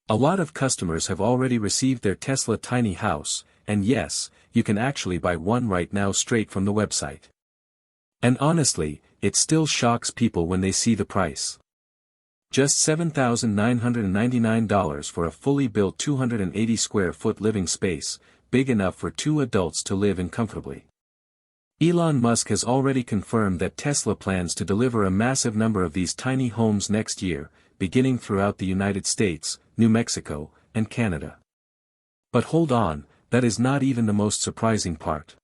A lot of customers have already received their Tesla tiny house, and yes, you can actually buy one right now straight from the website. And honestly, it still shocks people when they see the price. Just $7,999 for a fully built 280 square foot living space, big enough for 2 adults to live in comfortably. Elon Musk has already confirmed that Tesla plans to deliver a massive number of these tiny homes next year, beginning throughout the United States, New Mexico, and Canada. But hold on, that is not even the most surprising part.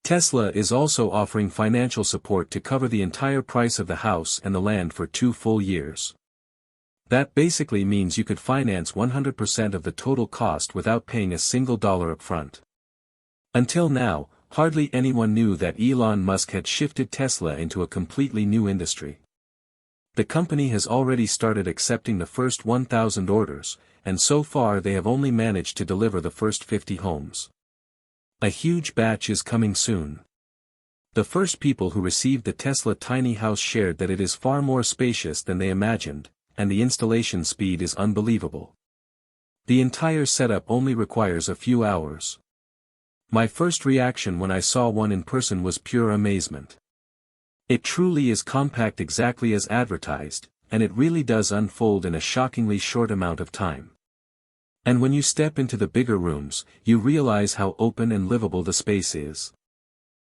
Tesla is also offering financial support to cover the entire price of the house and the land for 2 full years. That basically means you could finance 100% of the total cost without paying a single dollar upfront. Until now, hardly anyone knew that Elon Musk had shifted Tesla into a completely new industry. The company has already started accepting the first 1,000 orders, and so far they have only managed to deliver the first 50 homes. A huge batch is coming soon. The first people who received the Tesla tiny house shared that it is far more spacious than they imagined, and the installation speed is unbelievable. The entire setup only requires a few hours. My first reaction when I saw one in person was pure amazement. It truly is compact exactly as advertised, and it really does unfold in a shockingly short amount of time. And when you step into the bigger rooms, you realize how open and livable the space is.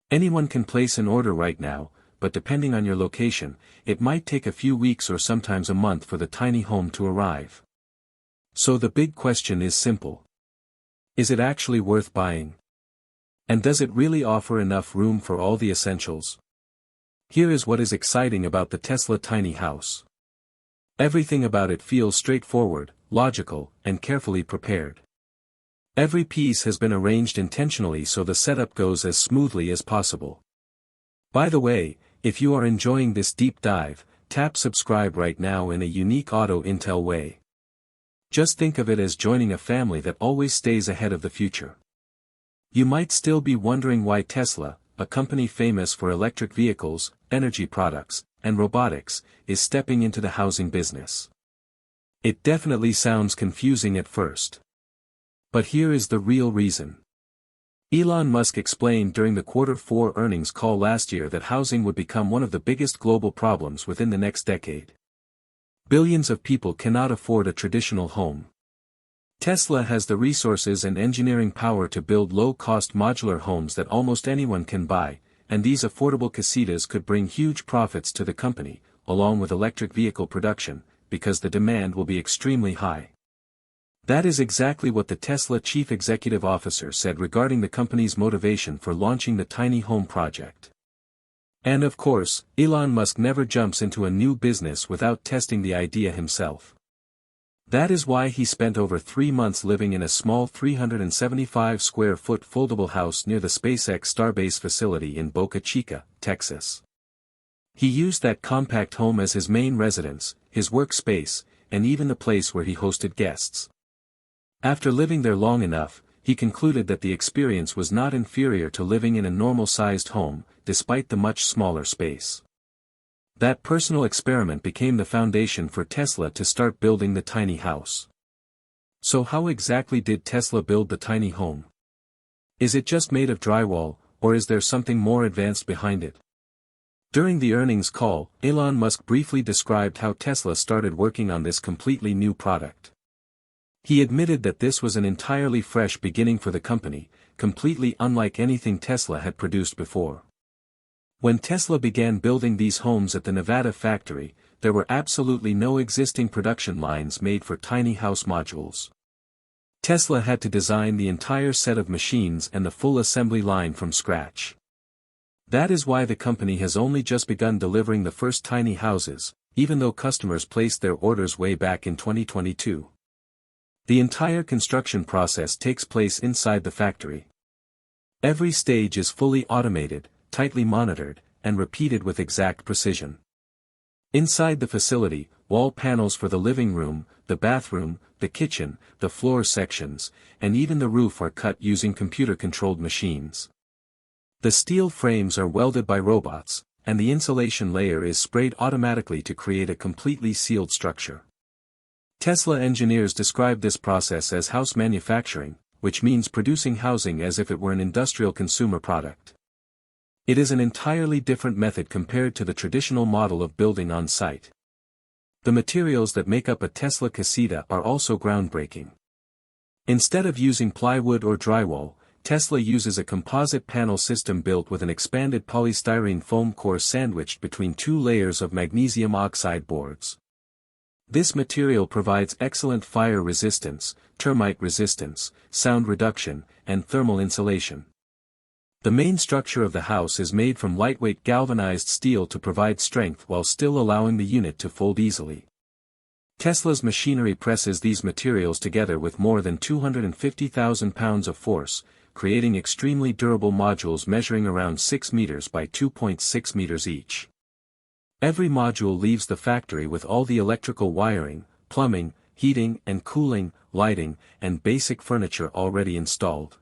Anyone can place an order right now, but depending on your location, it might take a few weeks or sometimes a month for the tiny home to arrive. So the big question is simple. Is it actually worth buying? And does it really offer enough room for all the essentials? Here is what is exciting about the Tesla tiny house. Everything about it feels straightforward, logical, and carefully prepared. Every piece has been arranged intentionally so the setup goes as smoothly as possible. By the way, if you are enjoying this deep dive, tap subscribe right now in a unique auto intel way. Just think of it as joining a family that always stays ahead of the future. You might still be wondering why Tesla, a company famous for electric vehicles, energy products, and robotics, is stepping into the housing business. It definitely sounds confusing at first. But here is the real reason. Elon Musk explained during the Q4 earnings call last year that housing would become one of the biggest global problems within the next decade. Billions of people cannot afford a traditional home. Tesla has the resources and engineering power to build low-cost modular homes that almost anyone can buy, and these affordable casitas could bring huge profits to the company, along with electric vehicle production, because the demand will be extremely high. That is exactly what the Tesla chief executive officer said regarding the company's motivation for launching the tiny home project. And of course, Elon Musk never jumps into a new business without testing the idea himself. That is why he spent over 3 months living in a small 375 square foot foldable house near the SpaceX Starbase facility in Boca Chica, Texas. He used that compact home as his main residence, his workspace, and even the place where he hosted guests. After living there long enough, he concluded that the experience was not inferior to living in a normal-sized home, despite the much smaller space. That personal experiment became the foundation for Tesla to start building the tiny house. So how exactly did Tesla build the tiny home? Is it just made of drywall, or is there something more advanced behind it? During the earnings call, Elon Musk briefly described how Tesla started working on this completely new product. He admitted that this was an entirely fresh beginning for the company, completely unlike anything Tesla had produced before. When Tesla began building these homes at the Nevada factory, there were absolutely no existing production lines made for tiny house modules. Tesla had to design the entire set of machines and the full assembly line from scratch. That is why the company has only just begun delivering the first tiny houses, even though customers placed their orders way back in 2022. The entire construction process takes place inside the factory. Every stage is fully automated, tightly monitored, and repeated with exact precision. Inside the facility, wall panels for the living room, the bathroom, the kitchen, the floor sections, and even the roof are cut using computer-controlled machines. The steel frames are welded by robots, and the insulation layer is sprayed automatically to create a completely sealed structure. Tesla engineers describe this process as house manufacturing, which means producing housing as if it were an industrial consumer product. It is an entirely different method compared to the traditional model of building on site. The materials that make up a Tesla Casita are also groundbreaking. Instead of using plywood or drywall, Tesla uses a composite panel system built with an expanded polystyrene foam core sandwiched between two layers of magnesium oxide boards. This material provides excellent fire resistance, termite resistance, sound reduction, and thermal insulation. The main structure of the house is made from lightweight galvanized steel to provide strength while still allowing the unit to fold easily. Tesla's machinery presses these materials together with more than 250,000 pounds of force, creating extremely durable modules measuring around 6 meters by 2.6 meters each. Every module leaves the factory with all the electrical wiring, plumbing, heating and cooling, lighting, and basic furniture already installed.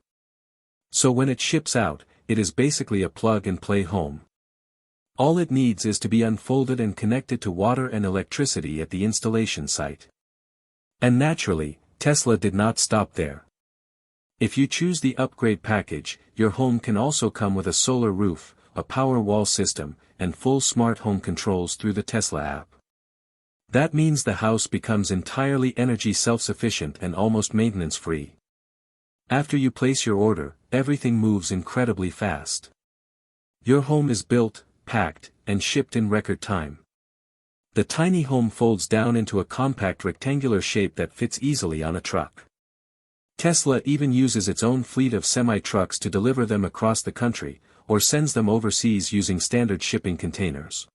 So when it ships out, it is basically a plug-and-play home. All it needs is to be unfolded and connected to water and electricity at the installation site. And naturally, Tesla did not stop there. If you choose the upgrade package, your home can also come with a solar roof, a power wall system, and full smart home controls through the Tesla app. That means the house becomes entirely energy self-sufficient and almost maintenance-free. After you place your order, everything moves incredibly fast. Your home is built, packed, and shipped in record time. The tiny home folds down into a compact rectangular shape that fits easily on a truck. Tesla even uses its own fleet of semi-trucks to deliver them across the country, or sends them overseas using standard shipping containers.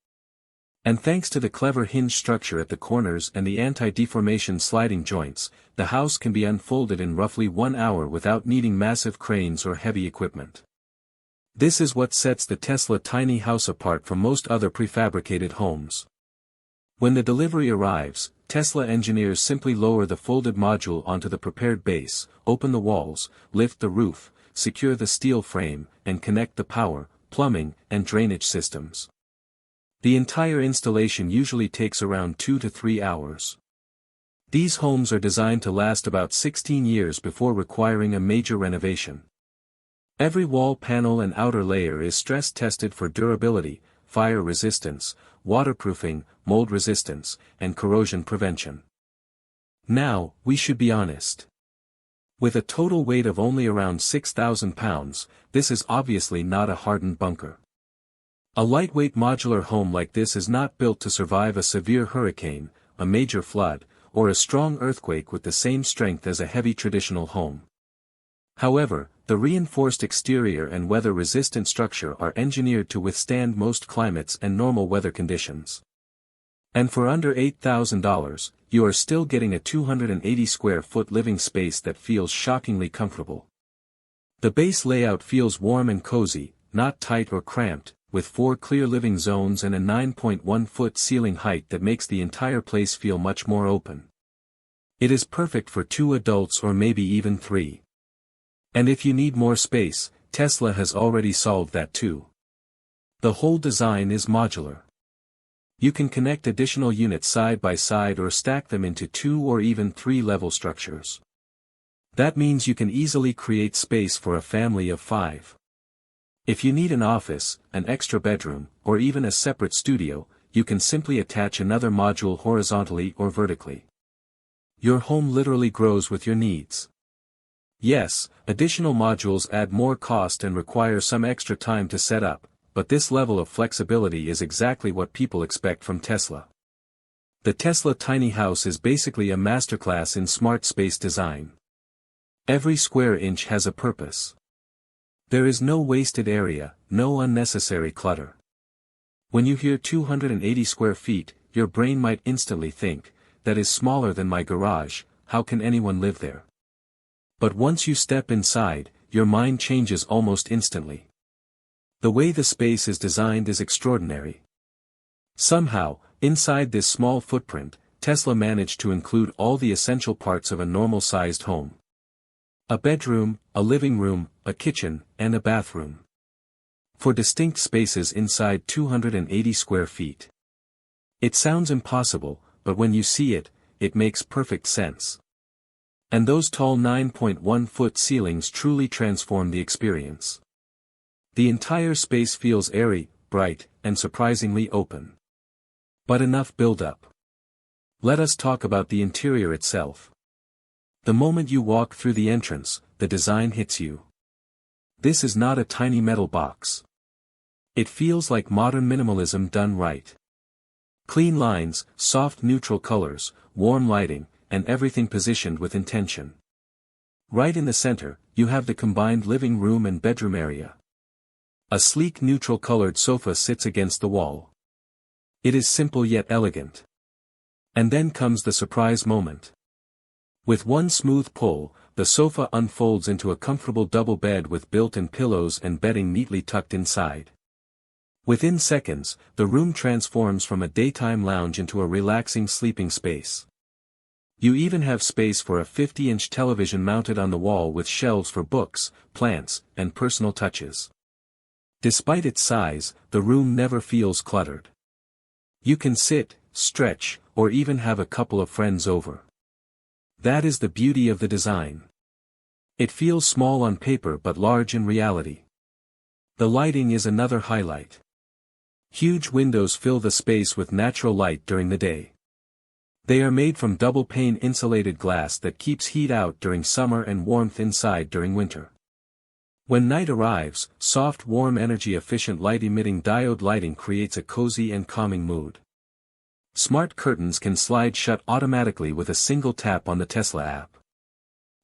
And thanks to the clever hinge structure at the corners and the anti-deformation sliding joints, the house can be unfolded in roughly 1 hour without needing massive cranes or heavy equipment. This is what sets the Tesla tiny house apart from most other prefabricated homes. When the delivery arrives, Tesla engineers simply lower the folded module onto the prepared base, open the walls, lift the roof, secure the steel frame, and connect the power, plumbing, and drainage systems. The entire installation usually takes around 2 to 3 hours. These homes are designed to last about 16 years before requiring a major renovation. Every wall panel and outer layer is stress tested for durability, fire resistance, waterproofing, mold resistance, and corrosion prevention. Now, we should be honest. With a total weight of only around 6,000 pounds, this is obviously not a hardened bunker. A lightweight modular home like this is not built to survive a severe hurricane, a major flood, or a strong earthquake with the same strength as a heavy traditional home. However, the reinforced exterior and weather-resistant structure are engineered to withstand most climates and normal weather conditions. And for under $8,000, you are still getting a 280 square foot living space that feels shockingly comfortable. The base layout feels warm and cozy, not tight or cramped, with 4 clear living zones and a 9.1-foot ceiling height that makes the entire place feel much more open. It is perfect for 2 adults or maybe even 3. And if you need more space, Tesla has already solved that too. The whole design is modular. You can connect additional units side by side or stack them into 2 or even 3-level structures. That means you can easily create space for a family of 5. If you need an office, an extra bedroom, or even a separate studio, you can simply attach another module horizontally or vertically. Your home literally grows with your needs. Yes, additional modules add more cost and require some extra time to set up, but this level of flexibility is exactly what people expect from Tesla. The Tesla tiny house is basically a masterclass in smart space design. Every square inch has a purpose. There is no wasted area, no unnecessary clutter. When you hear 280 square feet, your brain might instantly think, that is smaller than my garage, how can anyone live there? But once you step inside, your mind changes almost instantly. The way the space is designed is extraordinary. Somehow, inside this small footprint, Tesla managed to include all the essential parts of a normal-sized home. A bedroom, a living room, a kitchen, and a bathroom. 4 distinct spaces inside 280 square feet. It sounds impossible, but when you see it, it makes perfect sense. And those tall 9.1-foot ceilings truly transform the experience. The entire space feels airy, bright, and surprisingly open. But enough build-up. Let us talk about the interior itself. The moment you walk through the entrance, the design hits you. This is not a tiny metal box. It feels like modern minimalism done right. Clean lines, soft neutral colors, warm lighting, and everything positioned with intention. Right in the center, you have the combined living room and bedroom area. A sleek neutral-colored sofa sits against the wall. It is simple yet elegant. And then comes the surprise moment. With one smooth pull, the sofa unfolds into a comfortable double bed with built-in pillows and bedding neatly tucked inside. Within seconds, the room transforms from a daytime lounge into a relaxing sleeping space. You even have space for a 50-inch television mounted on the wall with shelves for books, plants, and personal touches. Despite its size, the room never feels cluttered. You can sit, stretch, or even have a couple of friends over. That is the beauty of the design. It feels small on paper but large in reality. The lighting is another highlight. Huge windows fill the space with natural light during the day. They are made from double-pane insulated glass that keeps heat out during summer and warmth inside during winter. When night arrives, soft warm energy-efficient light-emitting diode lighting creates a cozy and calming mood. Smart curtains can slide shut automatically with a single tap on the Tesla app.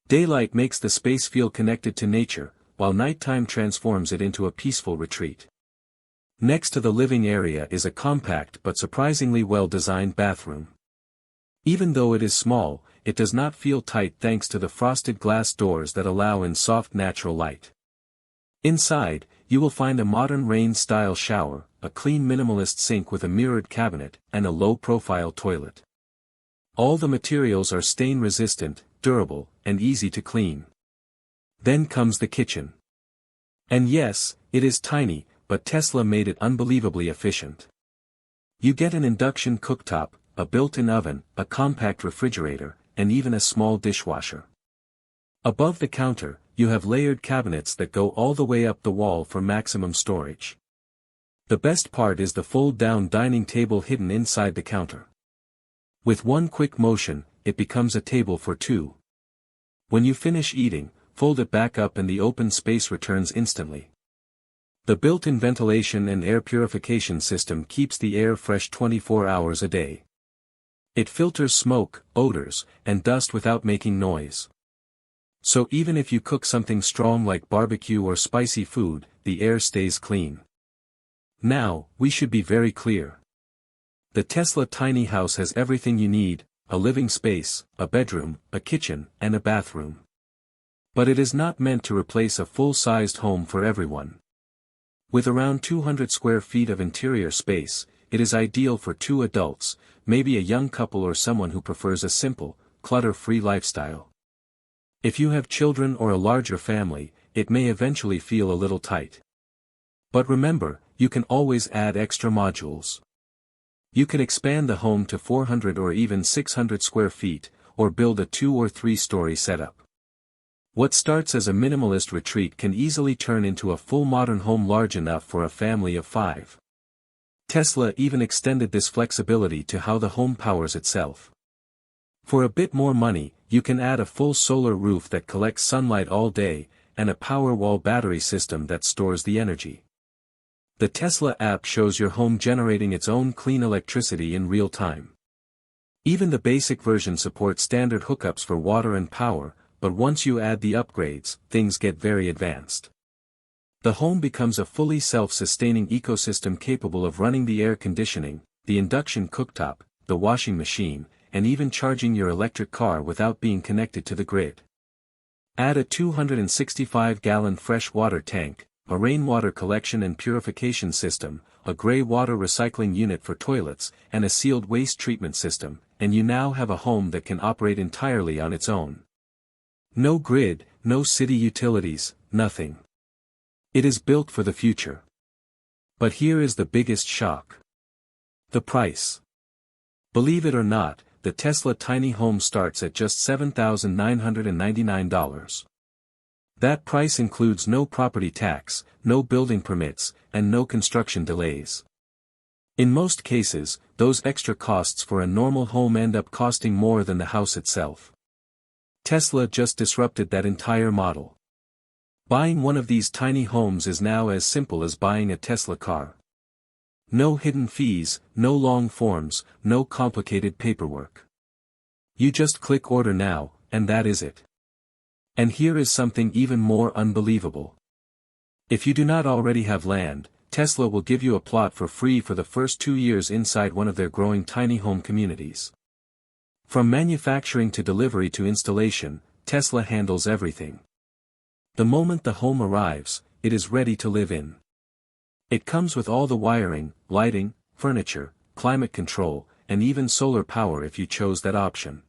Daylight makes the space feel connected to nature, while nighttime transforms it into a peaceful retreat. Next to the living area is a compact but surprisingly well-designed bathroom. Even though it is small, it does not feel tight thanks to the frosted glass doors that allow in soft natural light. Inside, you will find a modern rain-style shower, a clean minimalist sink with a mirrored cabinet, and a low-profile toilet. All the materials are stain-resistant, durable, and easy to clean. Then comes the kitchen. And yes, it is tiny, but Tesla made it unbelievably efficient. You get an induction cooktop, a built-in oven, a compact refrigerator, and even a small dishwasher. Above the counter, you have layered cabinets that go all the way up the wall for maximum storage. The best part is the fold-down dining table hidden inside the counter. With one quick motion, it becomes a table for two. When you finish eating, fold it back up and the open space returns instantly. The built-in ventilation and air purification system keeps the air fresh 24 hours a day. It filters smoke, odors, and dust without making noise. So even if you cook something strong like barbecue or spicy food, the air stays clean. Now, we should be very clear. The Tesla tiny house has everything you need: a living space, a bedroom, a kitchen, and a bathroom. But it is not meant to replace a full-sized home for everyone. With around 200 square feet of interior space, it is ideal for two adults, maybe a young couple or someone who prefers a simple, clutter-free lifestyle. If you have children or a larger family, it may eventually feel a little tight. But remember, you can always add extra modules. You can expand the home to 400 or even 600 square feet, or build a 2- or 3-story setup. What starts as a minimalist retreat can easily turn into a full modern home large enough for a family of 5. Tesla even extended this flexibility to how the home powers itself. For a bit more money, you can add a full solar roof that collects sunlight all day, and a Powerwall battery system that stores the energy. The Tesla app shows your home generating its own clean electricity in real time. Even the basic version supports standard hookups for water and power, but once you add the upgrades, things get very advanced. The home becomes a fully self-sustaining ecosystem capable of running the air conditioning, the induction cooktop, the washing machine, and even charging your electric car without being connected to the grid. Add a 265-gallon fresh water tank, a rainwater collection and purification system, a gray water recycling unit for toilets, and a sealed waste treatment system, and you now have a home that can operate entirely on its own. No grid, no city utilities, nothing. It is built for the future. But here is the biggest shock. The price. Believe it or not, the Tesla tiny home starts at just $7,999. That price includes no property tax, no building permits, and no construction delays. In most cases, those extra costs for a normal home end up costing more than the house itself. Tesla just disrupted that entire model. Buying one of these tiny homes is now as simple as buying a Tesla car. No hidden fees, no long forms, no complicated paperwork. You just click order now, and that is it. And here is something even more unbelievable. If you do not already have land, Tesla will give you a plot for free for the first 2 years inside one of their growing tiny home communities. From manufacturing to delivery to installation, Tesla handles everything. The moment the home arrives, it is ready to live in. It comes with all the wiring, lighting, furniture, climate control, and even solar power if you chose that option.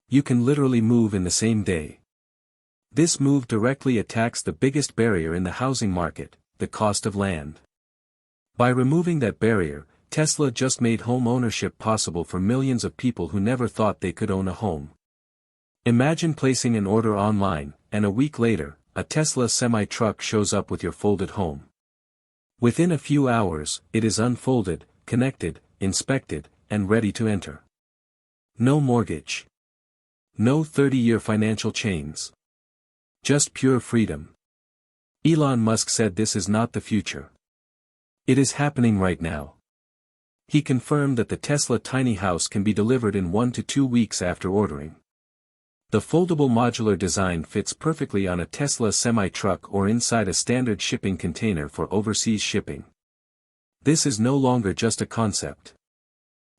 You can literally move in the same day. This move directly attacks the biggest barrier in the housing market, the cost of land. By removing that barrier, Tesla just made home ownership possible for millions of people who never thought they could own a home. Imagine placing an order online, and a week later, a Tesla semi-truck shows up with your folded home. Within a few hours, it is unfolded, connected, inspected, and ready to enter. No mortgage. No 30-year financial chains. Just pure freedom. Elon Musk said this is not the future. It is happening right now. He confirmed that the Tesla tiny house can be delivered in 1 to 2 weeks after ordering. The foldable modular design fits perfectly on a Tesla semi-truck or inside a standard shipping container for overseas shipping. This is no longer just a concept.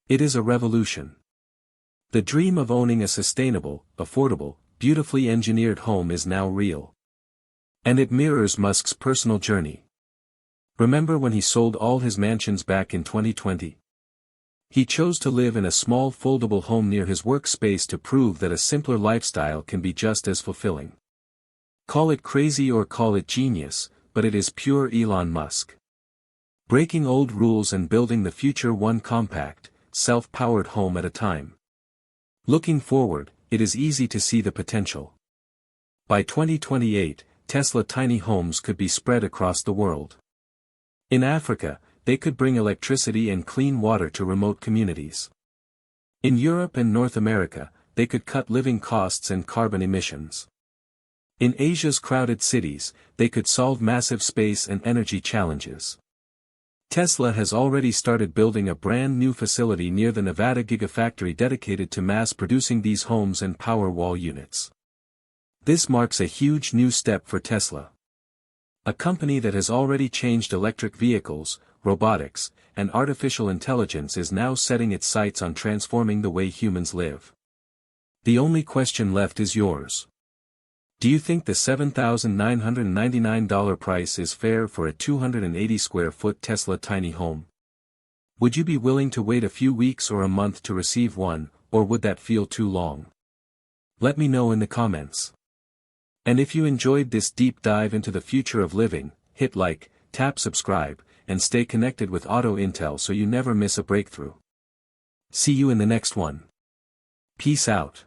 It is a revolution. The dream of owning a sustainable, affordable, beautifully engineered home is now real. And it mirrors Musk's personal journey. Remember when he sold all his mansions back in 2020? He chose to live in a small foldable home near his workspace to prove that a simpler lifestyle can be just as fulfilling. Call it crazy or call it genius, but it is pure Elon Musk. Breaking old rules and building the future one compact, self-powered home at a time. Looking forward, it is easy to see the potential. By 2028, Tesla tiny homes could be spread across the world. In Africa, they could bring electricity and clean water to remote communities. In Europe and North America, they could cut living costs and carbon emissions. In Asia's crowded cities, they could solve massive space and energy challenges. Tesla has already started building a brand new facility near the Nevada Gigafactory dedicated to mass-producing these homes and Powerwall units. This marks a huge new step for Tesla. A company that has already changed electric vehicles, robotics, and artificial intelligence is now setting its sights on transforming the way humans live. The only question left is yours. Do you think the $7,999 price is fair for a 280 square foot Tesla tiny home? Would you be willing to wait a few weeks or a month to receive one, or would that feel too long? Let me know in the comments. And if you enjoyed this deep dive into the future of living, hit like, tap subscribe, and stay connected with Auto Intel so you never miss a breakthrough. See you in the next one. Peace out.